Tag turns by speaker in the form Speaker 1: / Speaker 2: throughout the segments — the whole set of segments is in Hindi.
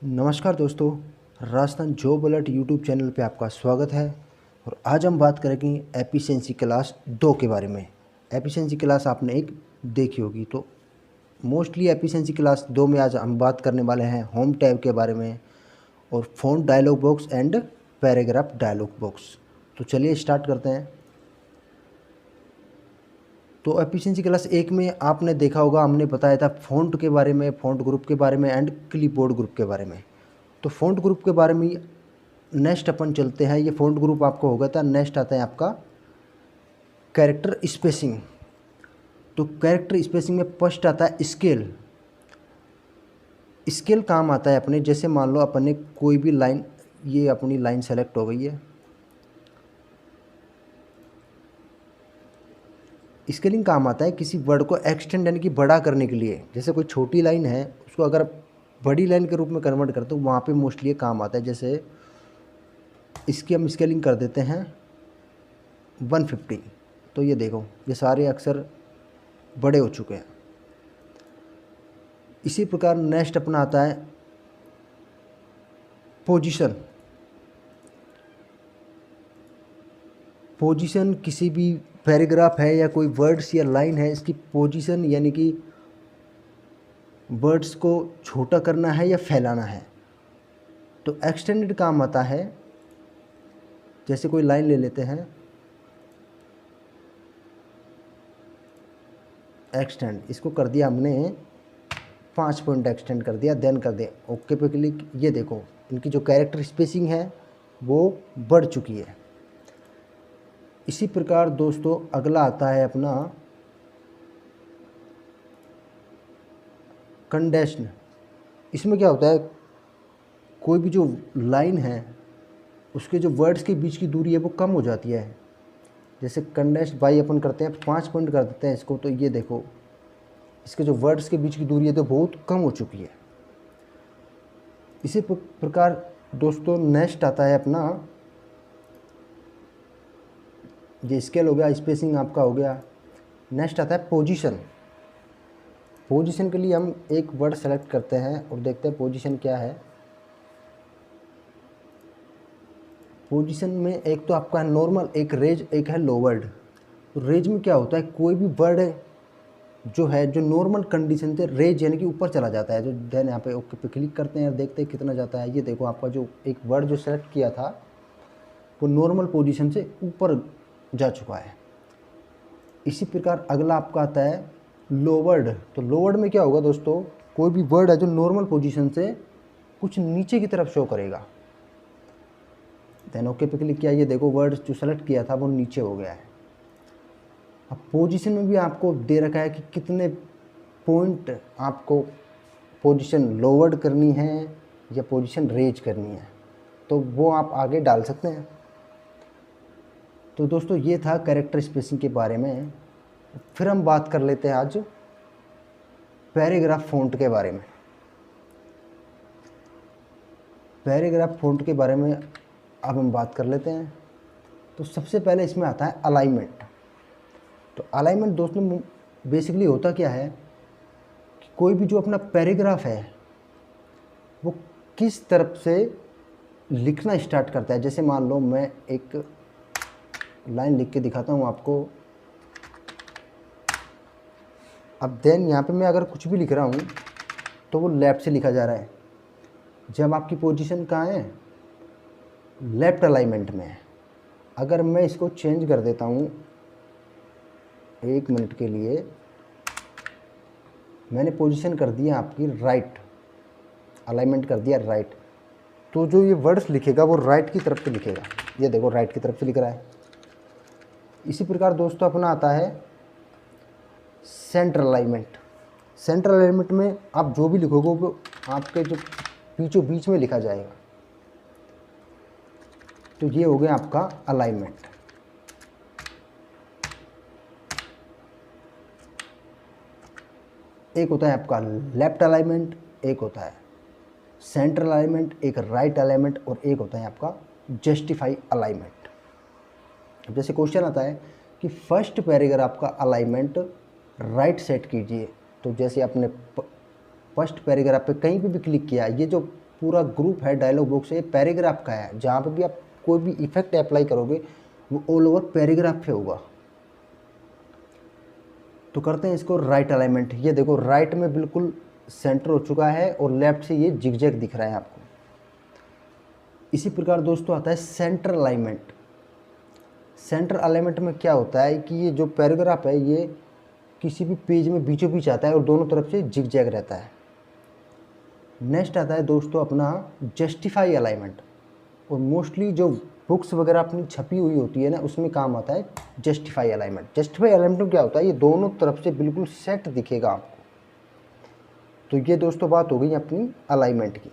Speaker 1: नमस्कार दोस्तों, Rajasthan job alert YouTube channel पे आपका स्वागत है। और आज हम बात करेंगे एफिशिएंसी क्लास 2 के बारे में। एफिशिएंसी क्लास आपने एक देखी होगी, तो मोस्टली एफिशिएंसी क्लास 2 में आज हम बात करने वाले हैं होम टैब के बारे में और font dialog box and paragraph dialog box. तो चलिए स्टार्ट करते हैं। तो एफिशिएंसी क्लास 1 में आपने देखा होगा, हमने बताया था फ़ॉन्ट के बारे में, फ़ॉन्ट ग्रुप के बारे में एंड क्लिपबोर्ड ग्रुप के बारे में। तो फ़ॉन्ट ग्रुप के बारे में नेक्स्ट अपन चलते हैं। ये फ़ॉन्ट ग्रुप आपको हो गया था। नेक्स्ट आता है आपका कैरेक्टर स्पेसिंग। तो कैरेक्टर स्पेसिंग में फर्स्ट आता है स्केल। स्केल काम आता है अपने, जैसे मान लो अपन ने कोई भी लाइन, ये अपनी लाइन सेलेक्ट हो गई है। स्केलिंग काम आता है किसी वर्ड को एक्सटेंड यानी कि बड़ा करने के लिए। जैसे कोई छोटी लाइन है, उसको अगर बड़ी लाइन के रूप में कन्वर्ट करते हो, वहाँ पे मोस्टली ये काम आता है। जैसे इसकी हम स्केलिंग कर देते हैं 150। तो ये देखो, ये सारे अक्षर बड़े हो चुके हैं। इसी प्रकार नेक्स्ट अपना आता है पोजीशन। पोजीशन किसी भी पैराग्राफ है या कोई वर्ड्स या लाइन है, इसकी पोजीशन यानी कि वर्ड्स को छोटा करना है या फैलाना है। तो एक्सटेंडेड काम आता है, जैसे कोई लाइन ले लेते हैं, एक्सटेंड, इसको कर दिया हमने 5 पॉइंट एक्सटेंड कर दिया, देन कर दे ओके पे क्लिक। ये देखो, इनकी जो कैरेक्टर स्पेसिंग है वो बढ़ चुकी है। इसी प्रकार दोस्तों अगला आता है अपना कंडेंस्ड। इसमें क्या होता है, कोई भी जो लाइन है उसके जो वर्ड्स के बीच की दूरी है वो कम हो जाती है। जैसे कंडेंस्ड बाई अपन करते हैं, 5 पॉइंट कर देते हैं इसको, तो ये देखो इसके जो वर्ड्स के बीच की दूरी है तो बहुत कम हो चुकी है। इसी प्रकार दोस्तों नेक्स्ट आता है अपना, ये स्केल हो गया, स्पेसिंग आपका हो गया। नेक्स्ट आता है पोजीशन। पोजीशन के लिए हम एक वर्ड सेलेक्ट करते हैं और देखते हैं पोजीशन क्या है। पोजीशन में एक तो आपका है नॉर्मल, एक रेज, एक है लोवर्ड। तो रेज में क्या होता है, कोई भी वर्ड जो है जो नॉर्मल कंडीशन से रेज यानी कि ऊपर चला जाता है। जो देन यहाँ पे ओके पे क्लिक करते हैं और देखते हैं कितना जाता है। ये देखो, आपका जो एक वर्ड जो सेलेक्ट किया था वो नॉर्मल पोजीशन से ऊपर जा चुका है। इसी प्रकार अगला आपका आता है लोवर्ड। तो लोवर्ड में क्या होगा दोस्तों, कोई भी वर्ड है जो नॉर्मल पोजीशन से कुछ नीचे की तरफ शो करेगा। देन ओके पे क्लिक किया, ये देखो वर्ड जो सेलेक्ट किया था वो नीचे हो गया है। अब पोजीशन में भी आपको दे रखा है कि कितने पॉइंट आपको पोजीशन लोवर्ड करनी है या पोजीशन रेज करनी है, तो वो आप आगे डाल सकते हैं। तो दोस्तों ये था कैरेक्टर स्पेसिंग के बारे में। फिर हम बात कर लेते हैं आज पैराग्राफ फ़ॉन्ट के बारे में। पैराग्राफ फ़ॉन्ट के बारे में अब हम बात कर लेते हैं। तो सबसे पहले इसमें आता है अलाइनमेंट। तो अलाइनमेंट दोस्तों बेसिकली होता क्या है कि कोई भी जो अपना पैराग्राफ है वो किस तरफ से लिखना स्टार्ट करता है। जैसे मान लो मैं एक लाइन लिख के दिखाता हूँ आपको। अब देन यहाँ पे मैं अगर कुछ भी लिख रहा हूँ तो वो लेफ़्ट से लिखा जा रहा है। जब आपकी पोजीशन कहाँ है, लेफ़्ट अलाइनमेंट में है। अगर मैं इसको चेंज कर देता हूँ 1 मिनट के लिए, मैंने पोजीशन कर दिया आपकी राइट, अलाइनमेंट कर दिया राइट, तो जो ये वर्ड्स लिखेगा वो राइट की तरफ से लिखेगा। ये देखो राइट की तरफ से लिख रहा है। इसी प्रकार दोस्तों अपना आता है सेंटर अलाइनमेंट। सेंटर अलाइनमेंट में आप जो भी लिखोगे वो आपके जो बीचों बीच में लिखा जाएगा। तो ये हो गया आपका अलाइनमेंट। एक होता है आपका लेफ्ट अलाइनमेंट, एक होता है सेंटर अलाइनमेंट, एक राइट अलाइनमेंट और एक होता है आपका जस्टिफाई अलाइनमेंट। अब जैसे क्वेश्चन आता है कि फर्स्ट पैराग्राफ का अलाइनमेंट राइट सेट कीजिए। तो जैसे आपने फर्स्ट पैराग्राफ पे कहीं पे भी क्लिक किया, ये जो पूरा ग्रुप है डायलॉग बॉक्स है पैराग्राफ का है, जहाँ पे भी आप कोई भी इफेक्ट अप्लाई करोगे वो ऑल ओवर पैराग्राफ पे होगा। तो करते हैं इसको राइट अलाइनमेंट। ये देखो राइट में बिल्कुल सेंटर हो चुका है और लेफ्ट से ये जिगजैग दिख रहा है आपको। इसी प्रकार दोस्तों आता है सेंटर अलाइनमेंट। सेंटर अलाइनमेंट में क्या होता है कि ये जो पैराग्राफ है ये किसी भी पेज में बीचों बीच आता है और दोनों तरफ से जिगजैग रहता है। नेक्स्ट आता है दोस्तों अपना जस्टिफाई अलाइनमेंट, और मोस्टली जो बुक्स वगैरह अपनी छपी हुई होती है ना उसमें काम आता है जस्टिफाई अलाइनमेंट। जस्टिफाई अलाइनमेंट में क्या होता है, ये दोनों तरफ से बिल्कुल सेट दिखेगा आपको। तो ये दोस्तों बात हो गई अपनी अलाइनमेंट की।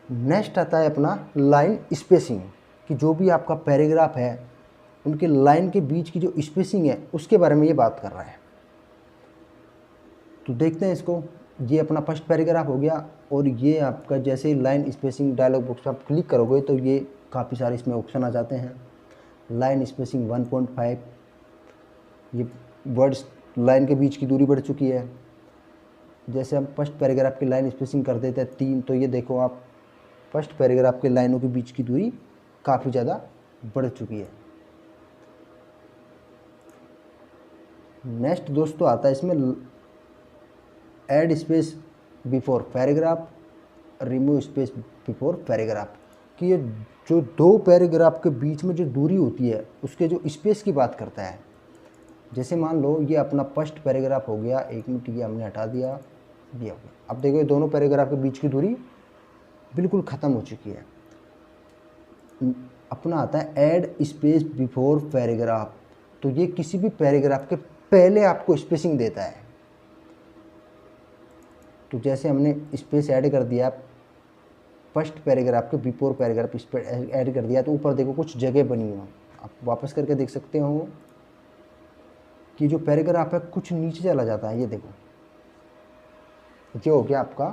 Speaker 1: नेक्स्ट आता है अपना लाइन स्पेसिंग, कि जो भी आपका पैराग्राफ है उनके लाइन के बीच की जो स्पेसिंग है उसके बारे में ये बात कर रहा है। तो देखते हैं इसको। ये अपना फर्स्ट पैराग्राफ हो गया, और ये आपका जैसे ही लाइन स्पेसिंग डायलॉग बॉक्स पर आप क्लिक करोगे तो ये काफ़ी सारे इसमें ऑप्शन आ जाते हैं। लाइन स्पेसिंग 1.5, ये वर्ड्स लाइन के बीच की दूरी बढ़ चुकी है। जैसे हम फर्स्ट पैराग्राफ की लाइन स्पेसिंग कर देते हैं 3, तो ये देखो आप फर्स्ट पैराग्राफ के लाइनों के बीच की दूरी काफ़ी ज़्यादा बढ़ चुकी है। नेक्स्ट दोस्तों आता है इसमें add space before paragraph, remove space before paragraph, कि ये जो दो पैराग्राफ के बीच में जो दूरी होती है उसके जो स्पेस की बात करता है। जैसे मान लो ये अपना फर्स्ट पैराग्राफ हो गया, 1 मिनट ये हमने हटा दिया, ये हो गया। अब देखो ये दोनों पैराग्राफ के बीच की दूरी बिल्कुल ख़त्म हो चुकी है। अपना आता है ऐड स्पेस बिफोर पैराग्राफ, तो ये किसी भी पैराग्राफ के पहले आपको स्पेसिंग देता है। तो जैसे हमने स्पेस ऐड कर दिया फर्स्ट पैराग्राफ के बिफोर पैराग्राफ स्पेस ऐड कर दिया, तो ऊपर देखो कुछ जगह बनी हो, आप वापस करके देख सकते हो कि जो पैराग्राफ है कुछ नीचे चला जाता है। ये देखो ये हो गया आपका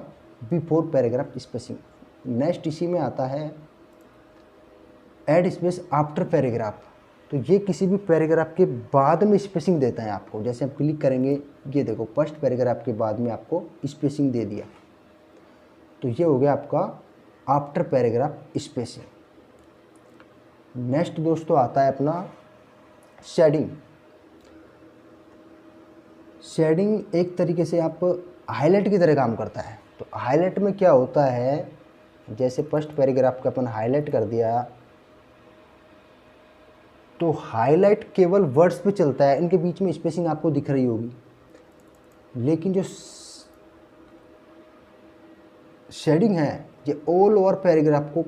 Speaker 1: बिफोर पैराग्राफ स्पेसिंग। नेक्स्ट इसी में आता है ऐड स्पेस आफ्टर पैराग्राफ, तो ये किसी भी पैराग्राफ के बाद में स्पेसिंग देता है आपको। जैसे आप क्लिक करेंगे, ये देखो फर्स्ट पैराग्राफ के बाद में आपको स्पेसिंग दे दिया, तो ये हो गया आपका आफ्टर पैराग्राफ स्पेसिंग। नेक्स्ट दोस्तों आता है अपना शेडिंग। शेडिंग एक तरीके से आप हाईलाइट की तरह काम करता है। तो हाईलाइट में क्या होता है, जैसे फर्स्ट पैराग्राफ का अपन हाईलाइट कर दिया, तो हाईलाइट केवल वर्ड्स पे चलता है, इनके बीच में स्पेसिंग आपको दिख रही होगी। लेकिन जो शेडिंग है ये ऑल ओवर पैराग्राफ को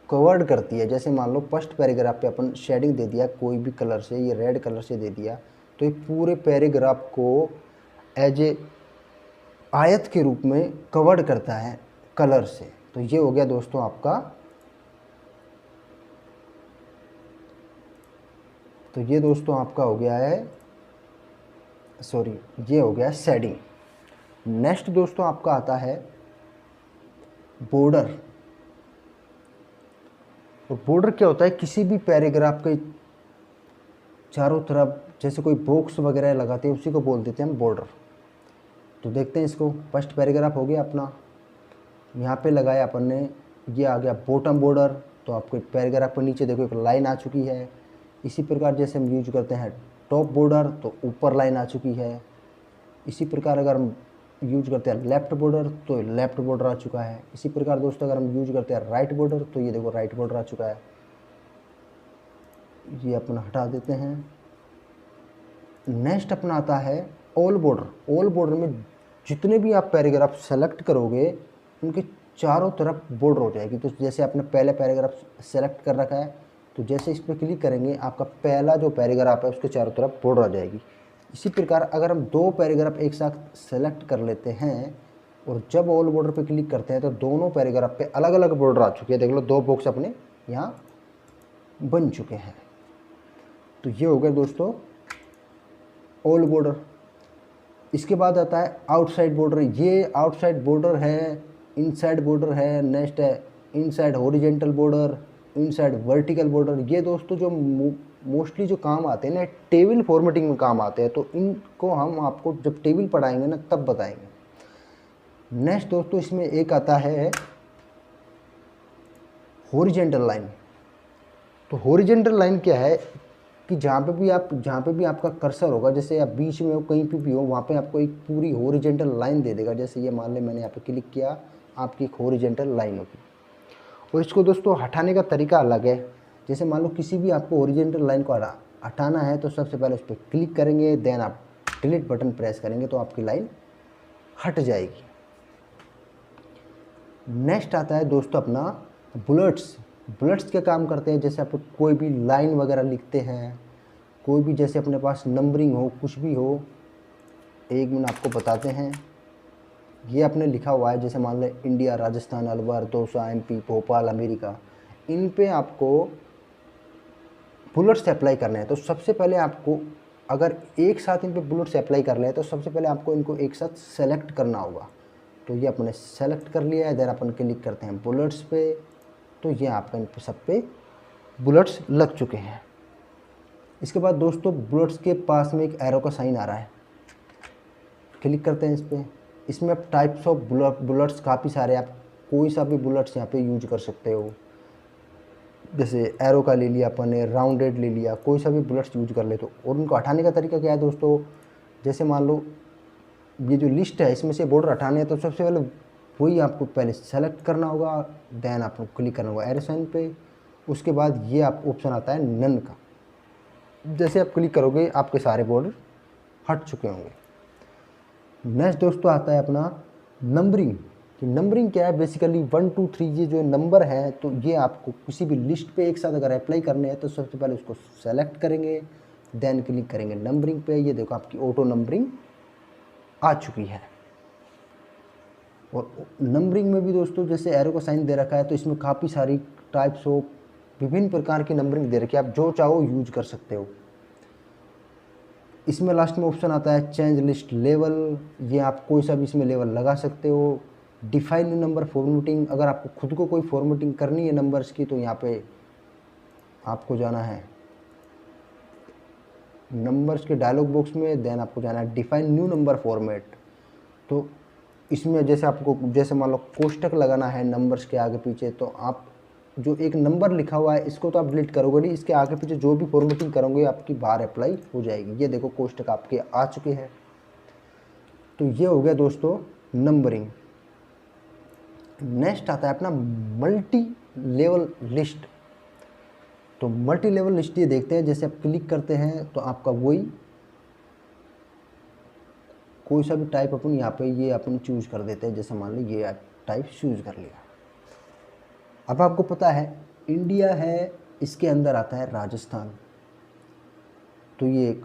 Speaker 1: कवर्ड करती है। जैसे मान लो फर्स्ट पैराग्राफ पे अपन शेडिंग दे दिया कोई भी कलर से, ये रेड कलर से दे दिया, तो ये पूरे पैराग्राफ को एज ए आयत के रूप में कवर्ड करता है कलर से। तो ये हो गया दोस्तों आपका, तो ये दोस्तों आपका हो गया है, सॉरी ये हो गया शेडिंग। नेक्स्ट दोस्तों आपका आता है बॉर्डर। तो बॉर्डर क्या होता है, किसी भी पैराग्राफ के चारों तरफ जैसे कोई बॉक्स वगैरह लगाते हैं उसी को बोल देते हैं हम बॉर्डर। तो देखते हैं इसको। फर्स्ट पैराग्राफ हो गया अपना, यहाँ पे लगाया अपन ने, ये आ गया बॉटम बॉर्डर। तो आपको पैराग्राफ पर नीचे देखो एक लाइन आ चुकी है। इसी प्रकार जैसे हम यूज करते हैं टॉप बॉर्डर, तो ऊपर लाइन आ चुकी है। इसी प्रकार अगर हम यूज करते हैं लेफ़्ट बॉर्डर, तो लेफ़्ट बॉर्डर आ चुका है। इसी प्रकार दोस्तों अगर हम यूज करते हैं राइट बॉर्डर, तो ये देखो राइट बॉर्डर आ चुका है। ये अपना हटा देते हैं। नेक्स्ट अपना आता है ऑल बॉर्डर। ऑल बॉर्डर में जितने भी आप पैराग्राफ सेलेक्ट करोगे उनके चारों तरफ बॉर्डर हो जाएगी। तो जैसे आपने पहले पैराग्राफ सेलेक्ट कर रखा है, तो जैसे इस पर क्लिक करेंगे आपका पहला जो पैराग्राफ है उसके चारों तरफ बॉर्डर आ जाएगी। इसी प्रकार अगर हम दो पैराग्राफ एक साथ सेलेक्ट कर लेते हैं और जब ऑल बॉर्डर पे क्लिक करते हैं तो दोनों पैराग्राफ पे अलग अलग बॉर्डर आ चुकी है। देख लो दो बॉक्स अपने यहाँ बन चुके हैं। तो ये हो गया दोस्तों ऑल बॉर्डर। इसके बाद आता है आउटसाइड बॉर्डर। ये आउटसाइड बॉर्डर है, इनसाइड बॉर्डर है, नेक्स्ट है inside horizontal border, inside vertical border. ये दोस्तों जो मोस्टली जो काम आते हैं ना टेबल फॉर्मेटिंग में काम आते हैं, तो इनको हम आपको जब टेबल पढ़ाएंगे ना तब बताएंगे। नेक्स्ट दोस्तों इसमें एक आता है हॉरिजेंटल लाइन। तो हॉरिजेंटल लाइन क्या है कि जहाँ पे भी आपका कर्सर होगा, जैसे आप बीच में हो कहीं पे भी हो, वहाँ पे आपको एक पूरी हॉरिजेंटल लाइन दे देगा। जैसे ये मान लें मैंने यहाँ पे क्लिक किया, आपकी एक हॉरिजेंटल लाइन होगी। और इसको दोस्तों हटाने का तरीका अलग है। जैसे मान लो किसी भी आपको हॉरिजेंटल लाइन को हटाना है तो सबसे पहले उस पर क्लिक करेंगे, देन आप डिलीट बटन प्रेस करेंगे तो आपकी लाइन हट जाएगी। नेक्स्ट आता है दोस्तों अपना बुलेट्स। बुलेट्स क्या काम करते हैं, जैसे आप कोई भी लाइन वगैरह लिखते हैं, कोई भी जैसे अपने पास नंबरिंग हो, कुछ भी हो, एक मिनट आपको बताते हैं। ये आपने लिखा हुआ है, जैसे मान लें India, Rajasthan, Alwar, Dausa, MP, Bhopal, America, इन पे आपको बुलेट्स अप्लाई करने हैं। तो सबसे पहले आपको अगर एक साथ इन पे बुलेट्स अप्लाई कर रहे हैं तो सबसे पहले आपको इनको एक साथ सेलेक्ट करना होगा। तो ये अपने सेलेक्ट कर लिया है, इधर अपन क्लिक करते हैं बुलेट्स पे, तो ये आपका इन पे सब पे बुलेट्स लग चुके हैं। इसके बाद दोस्तों बुलेट्स के पास में एक एरो का साइन आ रहा है, क्लिक करते हैं इस पर। इसमें आप टाइप्स ऑफ बुलेट्स काफ़ी सारे, आप कोई सा भी बुलेट्स यहाँ पे यूज कर सकते हो। जैसे एरो का ले लिया अपन ने, राउंडेड ले लिया, कोई सा भी बुलेट्स यूज कर ले। तो और उनको हटाने का तरीका क्या है दोस्तों, जैसे मान लो ये जो लिस्ट है इसमें से बॉर्डर हटाने हैं तो सबसे पहले वही आपको पहले सेलेक्ट करना होगा, देन आपको क्लिक करना होगा एरो साइन पे। उसके बाद ये आप ऑप्शन आता है नन का, जैसे आप क्लिक करोगे आपके सारे बॉर्डर हट चुके होंगे। नेक्स्ट दोस्तों आता है अपना नंबरिंग। कि नंबरिंग क्या है, बेसिकली 1 2 3 ये जो नंबर है, तो ये आपको किसी भी लिस्ट पे एक साथ अगर अप्लाई करने हैं तो सबसे पहले उसको सेलेक्ट करेंगे, देन क्लिक करेंगे नंबरिंग पे। ये देखो आपकी ऑटो नंबरिंग आ चुकी है। और नंबरिंग में भी दोस्तों जैसे एरो का साइन दे रखा है तो इसमें काफ़ी सारी टाइप्स ऑफ विभिन्न प्रकार की नंबरिंग दे रखी है, आप जो चाहो यूज कर सकते हो। इसमें लास्ट में ऑप्शन आता है चेंज लिस्ट लेवल, ये आप कोई सा भी इसमें लेवल लगा सकते हो। डिफाइन नंबर फॉर्मेटिंग, अगर आपको खुद को कोई फॉर्मेटिंग करनी है नंबर्स की तो यहाँ पे आपको जाना है नंबर्स के डायलॉग बॉक्स में, देन आपको जाना है डिफाइन न्यू नंबर फॉर्मेट। तो इसमें जैसे आपको जैसे मान लो कोष्टक लगाना है नंबर्स के आगे पीछे, तो आप जो एक नंबर लिखा हुआ है इसको तो आप डिलीट करोगे नहीं, इसके आगे पीछे जो भी फॉर्मेटिंग करोगे आपकी बाहर अप्लाई हो जाएगी। ये देखो कोष्टक आपके आ चुके हैं। तो ये हो गया दोस्तों नंबरिंग। नेक्स्ट आता है अपना मल्टी लेवल लिस्ट। तो मल्टी लेवल लिस्ट ये देखते हैं, जैसे आप क्लिक करते हैं तो आपका वही कोई सा भी टाइप अपन यहाँ पे ये अपन चूज कर देते हैं। जैसे मान लो ये टाइप चूज कर लिया। अब आपको पता है इंडिया है, इसके अंदर आता है राजस्थान। तो ये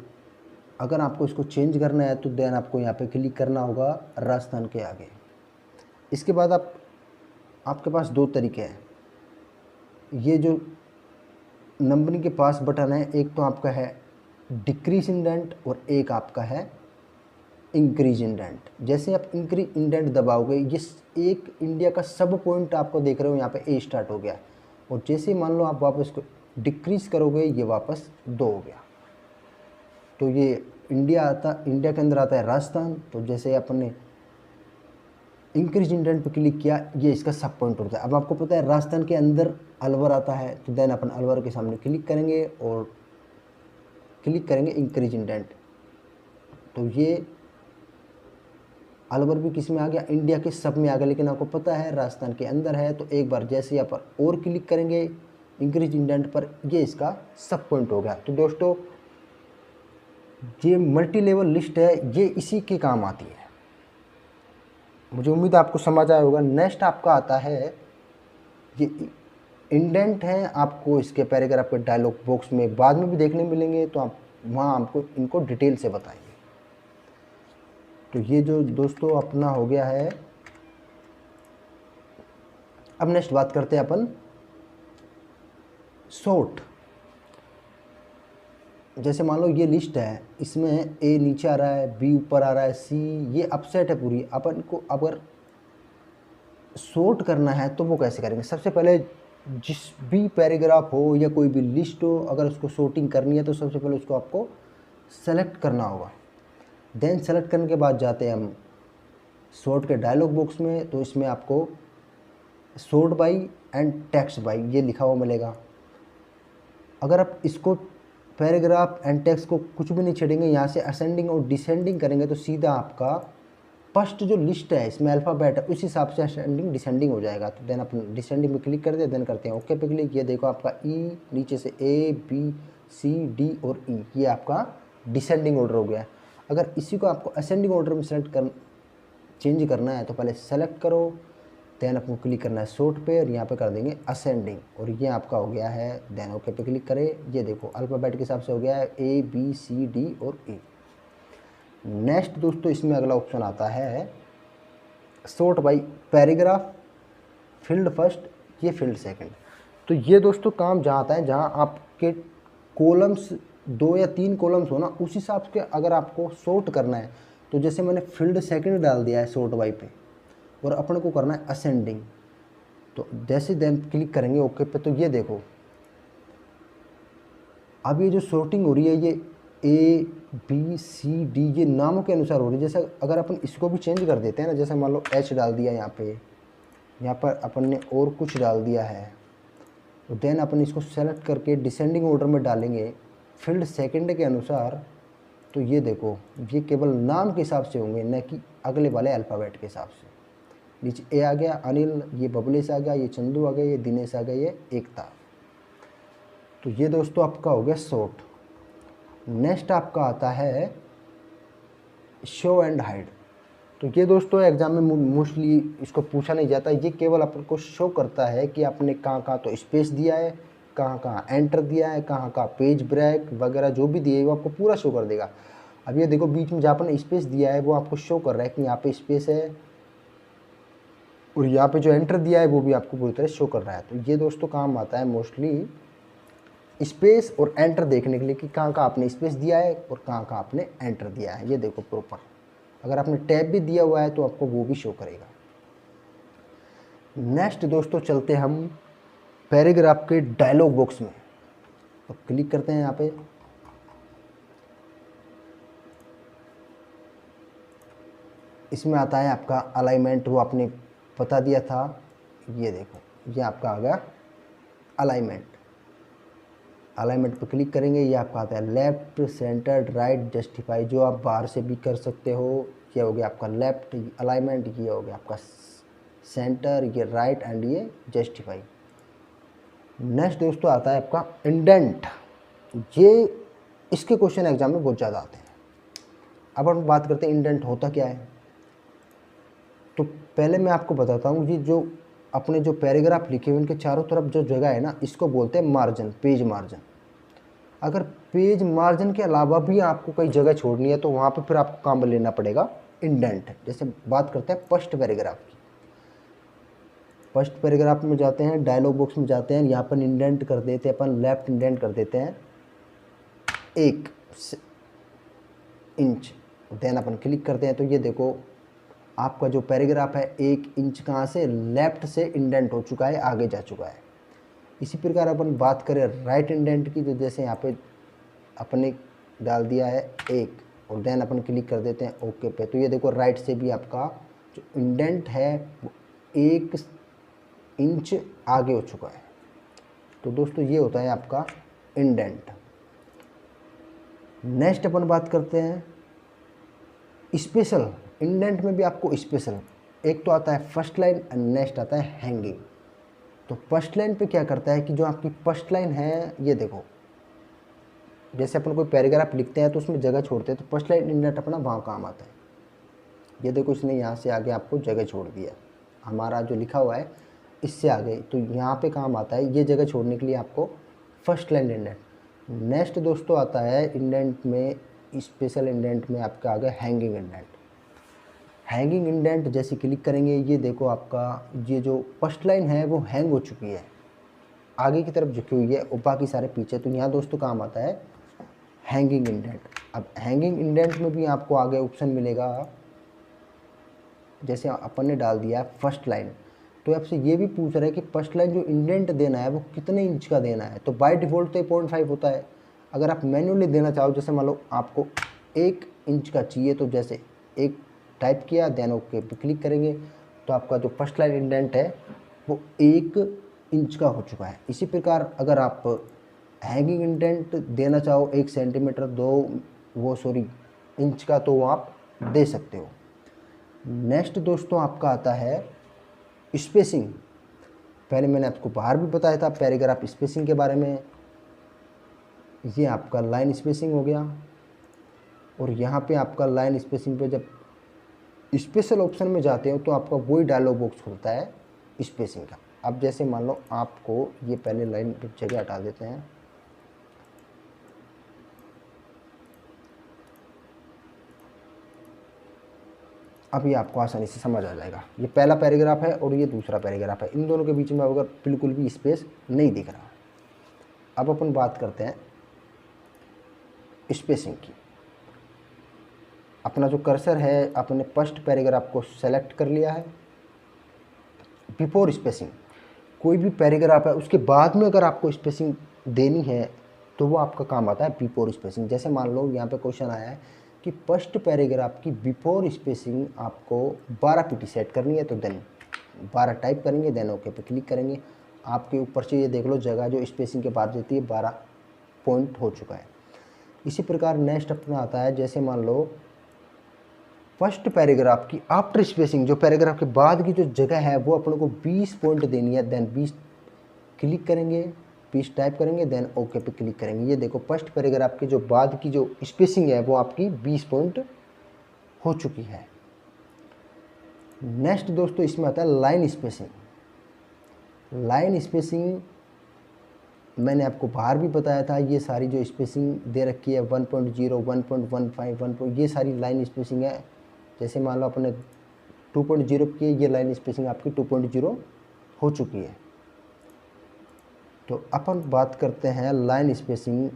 Speaker 1: अगर आपको इसको चेंज करना है तो देन आपको यहाँ पे क्लिक करना होगा राजस्थान के आगे। इसके बाद आपके पास दो तरीके हैं। ये जो नंबरिंग के पास बटन है, एक तो आपका है डिक्रीज इंडेंट और एक आपका है इंक्रीज इंडेंट। जैसे आप इंक्रीज इंडेंट दबाओगे ये एक इंडिया का सब पॉइंट आपको देख रहे हो यहाँ पे ए स्टार्ट हो गया, और जैसे मान लो आप वापस को डिक्रीज करोगे ये वापस 2 हो गया। तो ये इंडिया के अंदर आता है राजस्थान। तो जैसे अपने इंक्रीज इंडेंट पे क्लिक किया ये इसका सब पॉइंट होता है। अब आपको पता है राजस्थान के अंदर अलवर आता है, तो देन अपन अलवर के सामने क्लिक करेंगे और क्लिक करेंगे इंक्रीज इंडेंट। तो ये अलवर भी किस में आ गया, इंडिया के सब में आ गया, लेकिन आपको पता है राजस्थान के अंदर है। तो एक बार जैसे यहाँ पर और क्लिक करेंगे इंक्रीज इंडेंट पर, ये इसका सब पॉइंट हो गया। तो दोस्तों ये मल्टी लेवल लिस्ट है, ये इसी के काम आती है। मुझे उम्मीद है आपको समझ आया होगा। नेक्स्ट आपका आता है ये इंडेंट है, आपको इसके पैराग्राफ के डायलॉग बॉक्स में बाद में भी देखने मिलेंगे, तो आप वहाँ आपको इनको डिटेल से बताएंगे। तो ये जो दोस्तों अपना हो गया है। अब नेक्स्ट बात करते हैं अपन सॉर्ट। जैसे मान लो ये लिस्ट है, इसमें ए नीचे आ रहा है, बी ऊपर आ रहा है, सी ये अपसेट है पूरी। अपन को अगर सॉर्ट करना है तो वो कैसे करेंगे, सबसे पहले जिस भी पैराग्राफ हो या कोई भी लिस्ट हो, अगर उसको सॉर्टिंग करनी है तो सबसे पहले उसको आपको सेलेक्ट करना होगा। देन सेलेक्ट करने के बाद जाते हैं हम शॉर्ट के डायलॉग बॉक्स में, तो इसमें आपको short by and text by ये लिखा हुआ मिलेगा। अगर आप इसको पैराग्राफ एंड टेक्स्ट को कुछ भी नहीं छेड़ेंगे, यहाँ से असेंडिंग और डिसेंडिंग करेंगे तो सीधा आपका फर्स्ट जो लिस्ट है इसमें अल्फ़ाबेट है उस हिसाब से असेंडिंग डिसेंडिंग हो जाएगा। तो देन अपन डिसेंडिंग पे क्लिक करते हैं, देन करते हैं ओके पे क्लिक। ये देखो आपका ई नीचे से ए बी सी डी और ई, ये आपका डिसेंडिंग ऑर्डर हो गया है। अगर इसी को आपको असेंडिंग ऑर्डर में चेंज करना है तो पहले सेलेक्ट करो, देन आपको क्लिक करना है शॉर्ट पे और यहाँ पे कर देंगे असेंडिंग, और ये आपका हो गया है। देन ओके पे क्लिक करें, ये देखो अल्फ़ाबेट के हिसाब से हो गया है ए बी सी डी और ई। नेक्स्ट दोस्तों इसमें अगला ऑप्शन आता है short by paragraph, field first, ये फील्ड सेकंड। तो ये दोस्तों काम जहाँ आता है जहाँ आपके कॉलम्स 2 या 3 कॉलम्स हो ना, उस हिसाब से अगर आपको शॉर्ट करना है तो जैसे मैंने फील्ड सेकंड डाल दिया है शॉर्ट बाई पे, और अपन को करना है असेंडिंग, तो जैसे देन क्लिक करेंगे ओके पे, तो ये देखो अब ये जो शॉर्टिंग हो रही है ये ए बी सी डी ये नामों के अनुसार हो रही है। जैसे अगर अपन इसको भी चेंज कर देते हैं ना, जैसे मान लो एच डाल दिया यहाँ पे, यहाँ पर अपन ने और कुछ डाल दिया है, तो देन अपन इसको सेलेक्ट करके डिसेंडिंग ऑर्डर में डालेंगे फील्ड सेकंड के अनुसार, तो ये देखो ये केवल नाम के हिसाब से होंगे, न कि अगले वाले अल्फ़ाबेट के हिसाब से। नीचे ए आ गया अनिल, ये बबलेश आ गया, ये चंदू आ गया, ये दिनेश आ गया, ये एकता। तो ये दोस्तों आपका हो गया शॉर्ट। नेक्स्ट आपका आता है शो एंड हाइड। तो ये दोस्तों एग्जाम में मोस्टली इसको पूछा नहीं जाता, ये केवल आपको शो करता है कि आपने कहाँ कहाँ तो स्पेस दिया है, कहाँ कहाँ एंटर दिया है, कहाँ कहाँ पेज ब्रेक वगैरह जो भी दिए वो आपको पूरा शो कर देगा। अब ये देखो बीच में जहाँ आपने स्पेस दिया है वो आपको शो कर रहा है कि यहाँ पे स्पेस है, और यहाँ पे जो एंटर दिया है वो भी आपको पूरी तरह शो कर रहा है। तो ये दोस्तों काम आता है मोस्टली स्पेस और एंटर देखने के लिए कि कहाँ कहाँ आपने स्पेस दिया है और कहाँ कहाँ आपने एंटर दिया है। ये देखो प्रॉपर, अगर आपने टैब भी दिया हुआ है तो आपको वो भी शो करेगा। नेक्स्ट दोस्तों चलते हम पैराग्राफ के डायलॉग बॉक्स में, तो क्लिक करते हैं यहाँ पे। इसमें आता है आपका अलाइनमेंट, वो आपने बता दिया था, ये देखो ये आपका आ गया अलाइनमेंट। अलाइनमेंट पर क्लिक करेंगे, ये आपका आता है लेफ्ट सेंटर्ड राइट जस्टिफाई, जो आप बाहर से भी कर सकते हो। ये हो गया आपका लेफ्ट अलाइनमेंट, ये हो गया आपका सेंटर, ये राइट एंड ये जस्टिफाई। नेक्स्ट दोस्तों आता है आपका इंडेंट, ये इसके क्वेश्चन एग्जाम में बहुत ज़्यादा आते हैं। अब हम बात करते हैं इंडेंट होता क्या है। तो पहले मैं आपको बताता हूँ, ये जो अपने जो पैराग्राफ लिखे हुए उनके चारों तरफ जो जगह है ना, इसको बोलते हैं मार्जिन, पेज मार्जिन। अगर पेज मार्जिन के अलावा भी आपको कई जगह छोड़नी है तो वहाँ पे फिर आपको काम लेना पड़ेगा इंडेंट। जैसे बात करते हैं फर्स्ट पैराग्राफ की, फर्स्ट पैराग्राफ में जाते हैं, डायलॉग बॉक्स में जाते हैं, यहाँ पर इंडेंट कर देते हैं अपन, लेफ्ट इंडेंट कर देते हैं 1 इंच, देन अपन क्लिक करते हैं। तो ये देखो आपका जो पैराग्राफ है 1 इंच कहाँ से लेफ्ट से इंडेंट हो चुका है, आगे जा चुका है। इसी प्रकार अपन बात करें राइट इंडेंट की, तो जैसे यहाँ पे अपने डाल दिया है 1 और देन अपन क्लिक कर देते हैं ओके पे, तो ये देखो राइट से भी आपका जो इंडेंट है वो 1 इंच आगे हो चुका है। तो दोस्तों ये होता है आपका इंडेंट। नेक्स्ट अपन बात करते हैं स्पेशल। इंडेंट में भी आपको स्पेशल, एक तो आता है फर्स्ट लाइन एंड नेक्स्ट आता है हैंगिंग। तो फर्स्ट लाइन पे क्या करता है कि जो आपकी फर्स्ट लाइन है, ये देखो जैसे अपन कोई पैराग्राफ लिखते हैं तो उसमें जगह छोड़ते हैं, तो फर्स्ट लाइन इंडेंट अपना वहाँ काम आता है। ये देखो इसने यहाँ से आगे आपको जगह छोड़ दिया, हमारा जो लिखा हुआ है इससे आगे, तो यहाँ पे काम आता है ये जगह छोड़ने के लिए आपको फर्स्ट लाइन इंडेंट। नेक्स्ट दोस्तों आता है इंडेंट में, स्पेशल इंडेंट में आपका आ गया हैंगिंग इंडेंट। हैंगिंग इंडेंट जैसे क्लिक करेंगे, ये देखो आपका ये जो फर्स्ट लाइन है वो हैंग हो चुकी है, आगे की तरफ झुकी हुई है और बाकी सारे पीछे। तो यहाँ दोस्तों काम आता है हैंगिंग इंडेंट। अब हैंगिंग इंडेंट में भी आपको आगे ऑप्शन मिलेगा, जैसे अपन ने डाल दिया फर्स्ट लाइन, तो आपसे ये भी पूछ रहा है कि फर्स्ट लाइन जो इंडेंट देना है वो कितने इंच का देना है। तो बाय डिफ़ॉल्ट तो 0.5 होता है। अगर आप मैन्युअली देना चाहो, जैसे मान लो आपको 1 इंच का चाहिए, तो जैसे 1 टाइप किया, देन ओके पे क्लिक करेंगे तो आपका जो फर्स्ट लाइन इंडेंट है वो 1 इंच का हो चुका है। इसी प्रकार अगर आप हैंगिंग इंडेंट देना चाहो 1 सेंटीमीटर 2 इंच का तो वो आप दे सकते हो। नेक्स्ट दोस्तों आपका आता है स्पेसिंग। पहले मैंने आपको बाहर भी बताया था पैराग्राफ स्पेसिंग के बारे में। ये आपका लाइन स्पेसिंग हो गया और यहाँ पे आपका लाइन स्पेसिंग पे जब स्पेशल ऑप्शन में जाते हो तो आपका वही डायलॉग बॉक्स खुलता है स्पेसिंग का। अब जैसे मान लो आपको ये पहले लाइन पे जगह हटा देते हैं, अब ये आपको आसानी से समझ आ जाएगा। ये पहला पैराग्राफ है और ये दूसरा पैराग्राफ है, इन दोनों के बीच में अगर बिल्कुल भी स्पेस नहीं दिख रहा। अब अपन बात करते हैं स्पेसिंग की। अपना जो कर्सर है अपने फर्स्ट पैराग्राफ को सेलेक्ट कर लिया है। बिफोर स्पेसिंग, कोई भी पैराग्राफ है उसके बाद में अगर आपको स्पेसिंग देनी है तो वो आपका काम आता है बिफोर स्पेसिंग। जैसे मान लो यहाँ पे क्वेश्चन आया है कि फर्स्ट पैराग्राफ की बिफोर स्पेसिंग आपको 12 पीटी सेट करनी है, तो देन 12 टाइप करेंगे, देन ओके पे क्लिक करेंगे। आपके ऊपर से ये देख लो जगह जो स्पेसिंग के बाद देती है 12 पॉइंट हो चुका है। इसी प्रकार नेक्स्ट अपना आता है, जैसे मान लो फर्स्ट पैराग्राफ की आफ्टर स्पेसिंग, जो पैराग्राफ के बाद की जो जगह है वो अपने को 20 पॉइंट देनी है, देन 20 क्लिक करेंगे, 20 टाइप करेंगे, देन ओके पे क्लिक करेंगे। ये देखो फर्स्ट पैराग्राफ के जो बाद की जो स्पेसिंग है वो आपकी 20 पॉइंट हो चुकी है। नेक्स्ट दोस्तों इसमें आता है लाइन स्पेसिंग। लाइन स्पेसिंग मैंने आपको बाहर भी बताया था, ये सारी जो स्पेसिंग दे रखी है 1.0, 1.15, ये सारी लाइन स्पेसिंग है। जैसे मान लो अपने 2.0 की ये लाइन स्पेसिंग आपकी 2.0 हो चुकी है। तो अपन बात करते हैं लाइन स्पेसिंग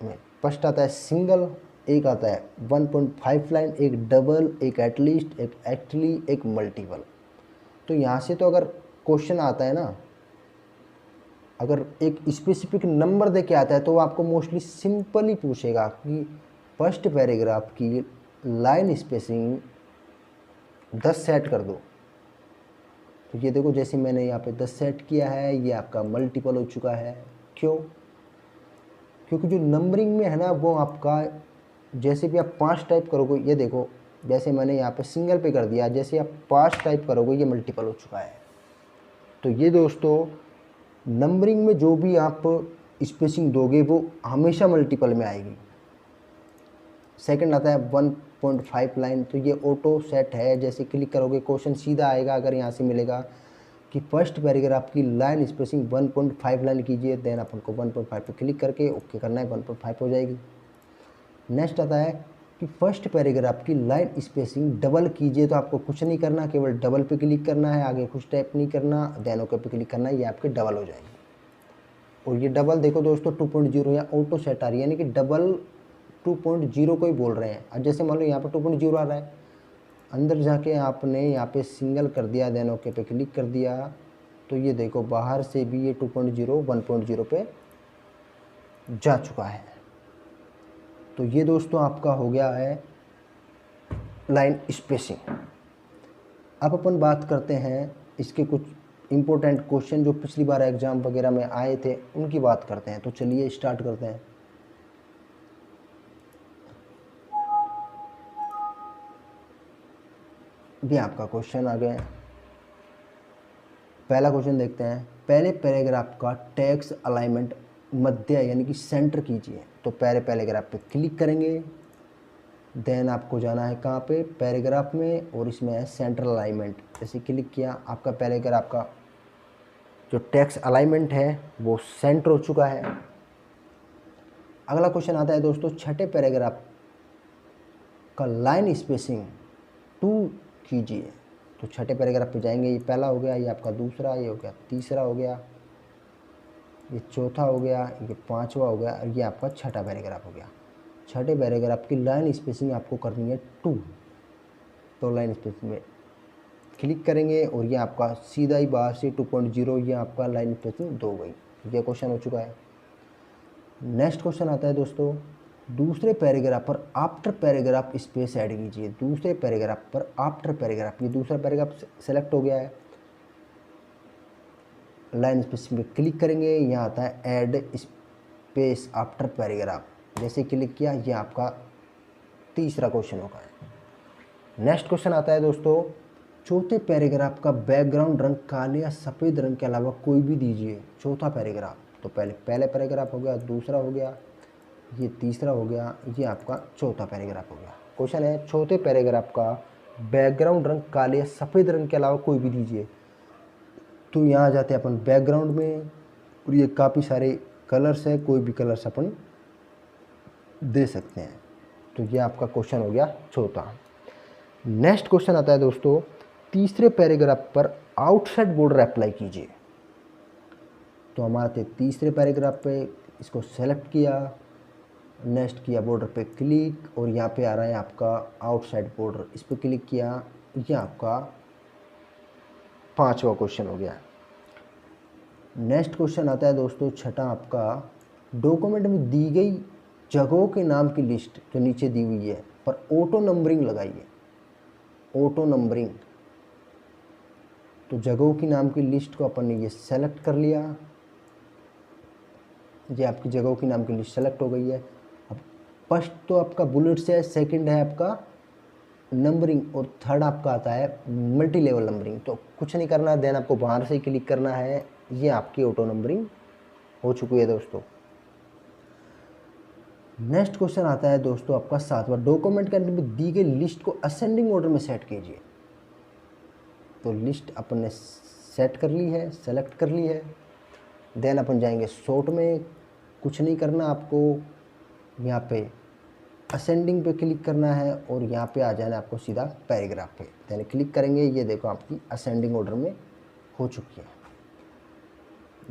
Speaker 1: में। फर्स्ट आता है सिंगल, एक आता है 1.5 लाइन, एक डबल, एक एटलीस्ट, एक एक्चुअली, एक मल्टीपल। तो यहाँ से तो अगर क्वेश्चन आता है ना, अगर एक स्पेसिफिक नंबर दे के आता है तो वो आपको मोस्टली सिंपल ही पूछेगा कि फर्स्ट पैराग्राफ की लाइन स्पेसिंग 10 सेट कर दो। तो ये देखो जैसे मैंने यहाँ पे 10 सेट किया है, ये आपका मल्टीपल हो चुका है। क्यों? क्योंकि जो नंबरिंग में है ना वो आपका, जैसे भी आप 5 टाइप करोगे, ये देखो जैसे मैंने यहाँ पे सिंगल पे कर दिया, जैसे आप 5 टाइप करोगे ये मल्टीपल हो चुका है। तो ये दोस्तों नंबरिंग में जो भी आप स्पेसिंग दोगे वो हमेशा मल्टीपल में आएगी। सेकंड आता है 1.5 लाइन, तो ये ऑटो सेट है, जैसे क्लिक करोगे क्वेश्चन सीधा आएगा। अगर यहाँ से मिलेगा कि फर्स्ट पैराग्राफ की लाइन स्पेसिंग 1.5 लाइन कीजिए, देन अपन को 1.5 पे क्लिक करके ओके करना है, 1.5 हो जाएगी। नेक्स्ट आता है कि फर्स्ट पैराग्राफ की लाइन स्पेसिंग डबल कीजिए, तो आपको कुछ नहीं करना, केवल डबल पे क्लिक करना है, आगे कुछ टाइप नहीं करना, देन ओके पे क्लिक करना है, ये आपके डबल हो जाएगी। और ये डबल देखो दोस्तों 2.0 या ऑटो सेट आ रही है, यानी कि डबल 2.0 को ही बोल रहे हैं। अब जैसे मान लो यहाँ पर 2.0 आ रहा है, अंदर जाके आपने यहाँ पे सिंगल कर दिया, देन ओके पे क्लिक कर दिया, तो ये देखो बाहर से भी ये 2.0 1.0 पे जा चुका है। तो ये दोस्तों आपका हो गया है लाइन स्पेसिंग। अब अपन बात करते हैं इसके कुछ इम्पोर्टेंट क्वेश्चन जो पिछली बार एग्जाम वगैरह में आए थे, उनकी बात करते हैं। तो चलिए स्टार्ट करते हैं। भी आपका क्वेश्चन आ गया। पहला क्वेश्चन देखते हैं। पहले पैराग्राफ का टेक्स्ट अलाइनमेंट मध्य यानी कि सेंटर कीजिए। तो पहले पैराग्राफ पे क्लिक करेंगे, देन आपको जाना है कहाँ पे, पैराग्राफ में, और इसमें है सेंट्रल अलाइनमेंट। जैसे क्लिक किया, आपका पैराग्राफ का जो टेक्स्ट अलाइनमेंट है वो सेंटर हो चुका है। अगला क्वेश्चन आता है दोस्तों, छठे पैराग्राफ का लाइन स्पेसिंग 2 कीजिए। तो छठे पैराग्राफ पे जाएंगे, ये पहला हो गया, ये आपका दूसरा, ये हो गया तीसरा हो गया, ये चौथा हो गया, ये पांचवा हो गया, और ये आपका छठा पैराग्राफ हो गया। छठे पैराग्राफ की लाइन स्पेसिंग आपको करनी है 2। तो लाइन स्पेसिंग में क्लिक करेंगे और ये आपका सीधा ही बाहर से 2.0, ये आपका लाइन स्पेसिंग 2 गई। ये क्वेश्चन हो चुका है। नेक्स्ट क्वेश्चन आता है दोस्तों, दूसरे पैराग्राफ पर आफ्टर पैराग्राफ स्पेस ऐड कीजिए। दूसरे पैराग्राफ पर आफ्टर पैराग्राफ, ये दूसरा पैराग्राफ सेलेक्ट हो गया है। लाइन स्पेस में क्लिक करेंगे, यहाँ आता है ऐड स्पेस आफ्टर पैराग्राफ। जैसे क्लिक किया, ये आपका तीसरा क्वेश्चन होगा। नेक्स्ट क्वेश्चन आता है दोस्तों, चौथे पैराग्राफ का बैकग्राउंड रंग काले या सफ़ेद रंग के अलावा कोई भी दीजिए। चौथा पैराग्राफ, तो पहले पैराग्राफ हो गया, दूसरा हो गया, ये तीसरा हो गया, ये आपका चौथा पैराग्राफ हो गया। क्वेश्चन है चौथे पैराग्राफ का बैकग्राउंड रंग काले या सफ़ेद रंग के अलावा कोई भी दीजिए। तो यहाँ आ जाते हैं अपन बैकग्राउंड में, और ये काफ़ी सारे कलर्स है, कोई भी कलर्स अपन दे सकते हैं। तो ये आपका क्वेश्चन हो गया चौथा। नेक्स्ट क्वेश्चन आता है दोस्तों, तीसरे पैराग्राफ पर आउटसाइड बॉर्डर अप्लाई कीजिए। तो हमारे तीसरे पैराग्राफ पे इसको सेलेक्ट किया, नेक्स्ट किया, बॉर्डर पे क्लिक, और यहाँ पे आ रहा है आपका आउटसाइड बॉर्डर, इस पर क्लिक किया, ये आपका पांचवा क्वेश्चन हो गया। नेक्स्ट क्वेश्चन आता है दोस्तों छठा आपका, डॉक्यूमेंट में दी गई जगहों के नाम की लिस्ट जो नीचे दी हुई है पर ऑटो नंबरिंग लगाइए। ऑटो नंबरिंग, तो जगहों की नाम की लिस्ट को अपन ने ये सेलेक्ट कर लिया, ये आपकी जगहों की नाम की लिस्ट सेलेक्ट हो गई है। अब फर्स्ट तो आपका बुलेट्स है, सेकंड है आपका नंबरिंग, और थर्ड आपका आता है मल्टी लेवल नंबरिंग। तो कुछ नहीं करना है, देन आपको बाहर से ही क्लिक करना है। ये आपकी ऑटो नंबरिंग हो चुकी है दोस्तों। नेक्स्ट क्वेश्चन आता है दोस्तों आपका सातवां, डॉक्यूमेंट के अंदर में दी गई लिस्ट को असेंडिंग ऑर्डर में सेट कीजिए। तो लिस्ट अपन ने सेट कर ली है, सेलेक्ट कर ली है। देन अपन जाएंगे शॉर्ट में, कुछ नहीं करना आपको, यहाँ पे असेंडिंग पे क्लिक करना है, और यहाँ पे आ जाना आपको सीधा पैराग्राफ पे। देन क्लिक करेंगे, ये देखो आपकी असेंडिंग ऑर्डर में हो चुकी है।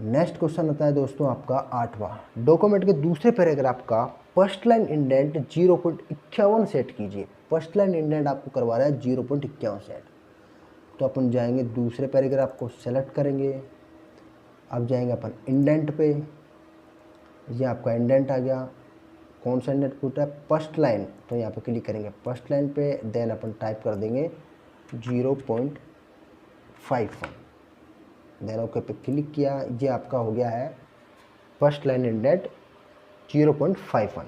Speaker 1: नेक्स्ट क्वेश्चन आता है दोस्तों आपका आठवां, डॉक्यूमेंट के दूसरे पैराग्राफ का फर्स्ट लाइन इंडेंट 0.51 सेट कीजिए। फर्स्ट लाइन इंडेंट आपको करवा रहा है 0.51 सेट। तो अपन जाएंगे दूसरे पैराग्राफ को सेलेक्ट करेंगे, अब जाएंगे अपन इंडेंट पे, ये आपका इंडेंट आ गया। कौन सा इंडेंट पूछा है? फर्स्ट लाइन, तो यहाँ पे क्लिक करेंगे फर्स्ट लाइन पे, देन अपन टाइप कर देंगे 0.51, देन ओके पे क्लिक किया, ये आपका हो गया है first line indent 0.51।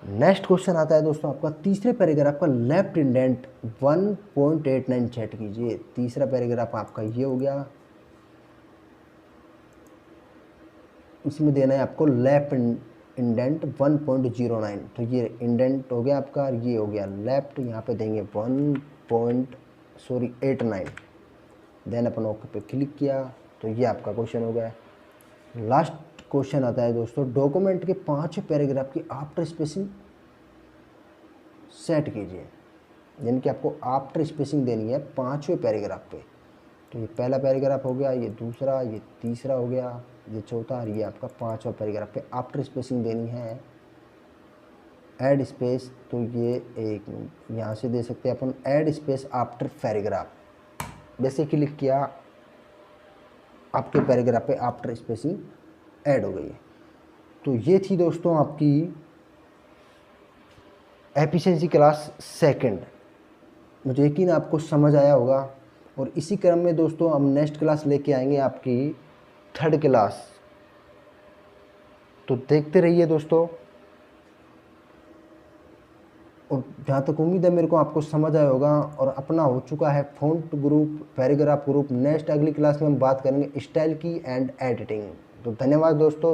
Speaker 1: Next question आता है दोस्तों आपका तीसरे पैराग्राफ का लेफ्ट इंडेंट 1.89 सेट कीजिए। तीसरा पैराग्राफ आपका ये हो गया, इसमें देना है आपको लेफ्ट इंडेंट 1.09। तो ये इंडेंट हो गया आपका, ये हो गया लेफ्ट, यहाँ पे देंगे 1.89। देन अपन ओके पे क्लिक किया, तो ये आपका क्वेश्चन हो गया। लास्ट क्वेश्चन आता है दोस्तों, डॉक्यूमेंट के 5 पैराग्राफ की आफ्टर स्पेसिंग सेट कीजिए। यानी कि आपको आफ्टर स्पेसिंग देनी है 5वें पैराग्राफ पे। तो ये पहला पैराग्राफ हो गया, ये दूसरा, ये तीसरा हो गया, ये चौथा, और ये आपका 5वां पैराग्राफ पे आफ्टर स्पेसिंग देनी है। ऐड स्पेस, तो ये एक यहाँ से दे सकते हैं अपन, ऐड स्पेस आफ्टर पैराग्राफ। जैसे क्लिक किया, आपके पैराग्राफ पे आफ्टर स्पेसिंग ऐड हो गई है। तो ये थी दोस्तों आपकी एफिशिएंसी क्लास सेकंड। मुझे यकीन आपको समझ आया होगा, और इसी क्रम में दोस्तों हम नेक्स्ट क्लास लेके आएंगे आपकी थर्ड क्लास। तो देखते रहिए दोस्तों, और जहाँ तक उम्मीद है मेरे को आपको समझ आया होगा, और अपना हो चुका है font group, paragraph group. Next अगली क्लास में हम बात करेंगे स्टाइल की एंड एडिटिंग। तो धन्यवाद दोस्तों।